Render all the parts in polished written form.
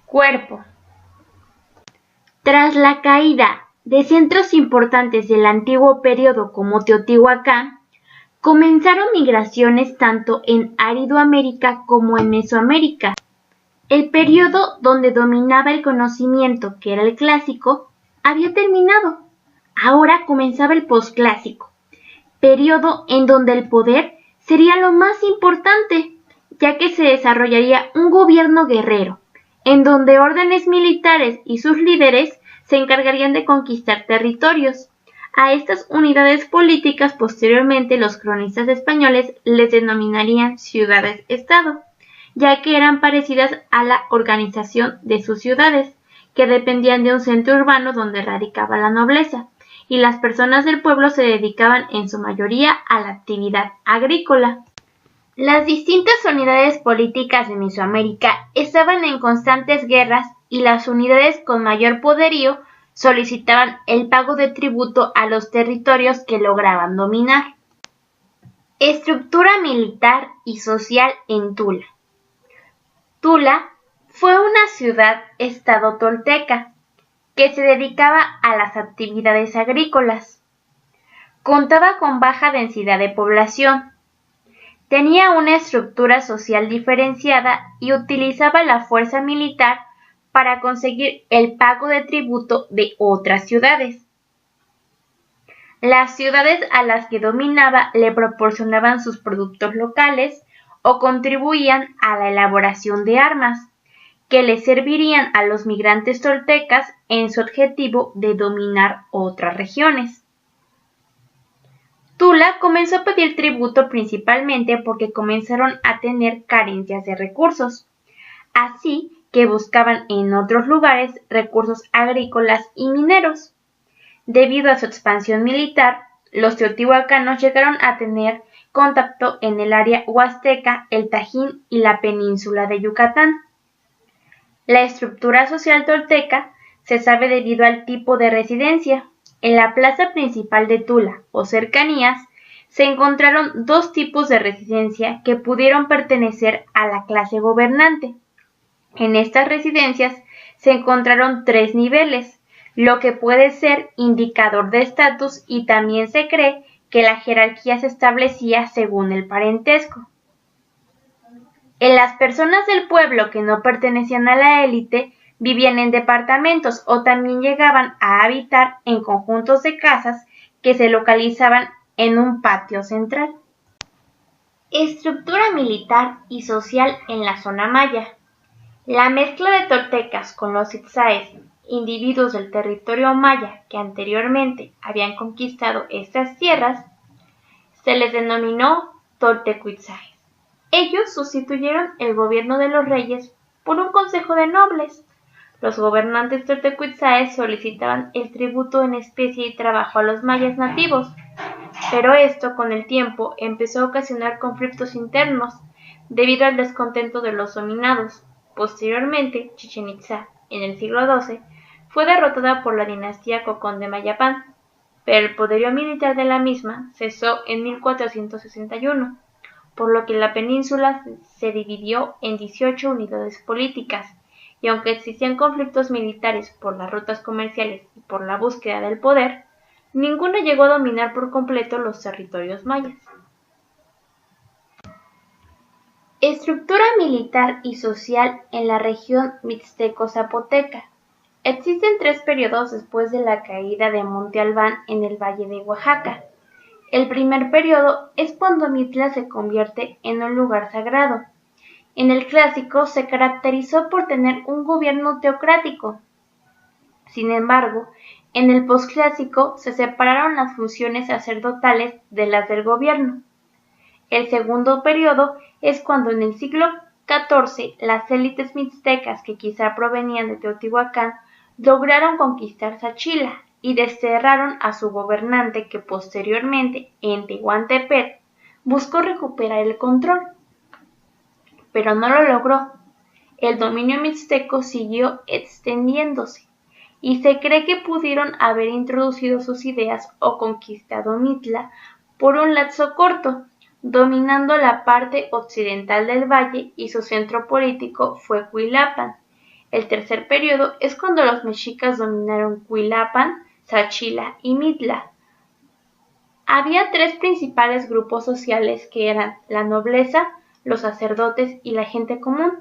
Cuerpo. Tras la caída de centros importantes del antiguo periodo como Teotihuacán, comenzaron migraciones tanto en Aridoamérica como en Mesoamérica. El periodo donde dominaba el conocimiento, que era el clásico, había terminado. Ahora comenzaba el posclásico, periodo en donde el poder sería lo más importante, ya que se desarrollaría un gobierno guerrero, en donde órdenes militares y sus líderes se encargarían de conquistar territorios. A estas unidades políticas posteriormente los cronistas españoles les denominarían ciudades-estado, ya que eran parecidas a la organización de sus ciudades, que dependían de un centro urbano donde radicaba la nobleza, y las personas del pueblo se dedicaban en su mayoría a la actividad agrícola. Las distintas unidades políticas de Mesoamérica estaban en constantes guerras y las unidades con mayor poderío solicitaban el pago de tributo a los territorios que lograban dominar. Estructura militar y social en Tula. Tula fue una ciudad-estado tolteca que se dedicaba a las actividades agrícolas. Contaba con baja densidad de población. Tenía una estructura social diferenciada y utilizaba la fuerza militar para conseguir el pago de tributo de otras ciudades. Las ciudades a las que dominaba le proporcionaban sus productos locales o contribuían a la elaboración de armas, que le servirían a los migrantes toltecas en su objetivo de dominar otras regiones. Tula comenzó a pedir tributo principalmente porque comenzaron a tener carencias de recursos, así que buscaban en otros lugares recursos agrícolas y mineros. Debido a su expansión militar, los teotihuacanos llegaron a tener contacto en el área huasteca, el Tajín y la península de Yucatán. La estructura social tolteca se sabe debido al tipo de residencia. En la plaza principal de Tula o cercanías se encontraron dos tipos de residencia que pudieron pertenecer a la clase gobernante. En estas residencias se encontraron 3 niveles, lo que puede ser indicador de estatus, y también se cree que la jerarquía se establecía según el parentesco. En las personas del pueblo que no pertenecían a la élite vivían en departamentos o también llegaban a habitar en conjuntos de casas que se localizaban en un patio central. Estructura militar y social en la zona maya. La mezcla de toltecas con los itzáes, individuos del territorio maya que anteriormente habían conquistado estas tierras, se les denominó toltecuitzáes. Ellos sustituyeron el gobierno de los reyes por un consejo de nobles. Los gobernantes toltecuitzáes solicitaban el tributo en especie y trabajo a los mayas nativos, pero esto con el tiempo empezó a ocasionar conflictos internos debido al descontento de los dominados. Posteriormente, Chichén Itzá, en el siglo XII, fue derrotada por la dinastía Cocón de Mayapán, pero el poderío militar de la misma cesó en 1461, por lo que la península se dividió en 18 unidades políticas, y aunque existían conflictos militares por las rutas comerciales y por la búsqueda del poder, ninguna llegó a dominar por completo los territorios mayas. Estructura militar y social en la región mixteco-zapoteca. Existen 3 periodos después de la caída de Monte Albán en el valle de Oaxaca. El primer periodo es cuando Mitla se convierte en un lugar sagrado. En el clásico se caracterizó por tener un gobierno teocrático. Sin embargo, en el posclásico se separaron las funciones sacerdotales de las del gobierno. El segundo periodo es cuando en el siglo XIV las élites mixtecas, que quizá provenían de Teotihuacán, lograron conquistar Zaachila y desterraron a su gobernante, que posteriormente, en Tehuantepec, buscó recuperar el control, pero no lo logró. El dominio mixteco siguió extendiéndose, y se cree que pudieron haber introducido sus ideas o conquistado Mitla por un lapso corto, dominando la parte occidental del valle, y su centro político fue Cuilapan, El tercer periodo es cuando los mexicas dominaron Cuilapan, Zaachila y Mitla. Había tres principales grupos sociales que eran la nobleza, los sacerdotes y la gente común.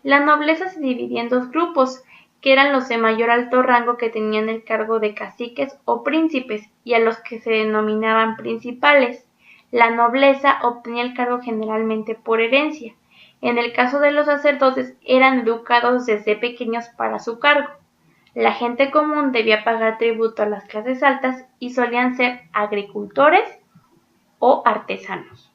La nobleza se dividía en dos grupos, que eran los de mayor alto rango que tenían el cargo de caciques o príncipes, y a los que se denominaban principales. La nobleza obtenía el cargo generalmente por herencia. En el caso de los sacerdotes eran educados desde pequeños para su cargo. La gente común debía pagar tributo a las clases altas y solían ser agricultores o artesanos.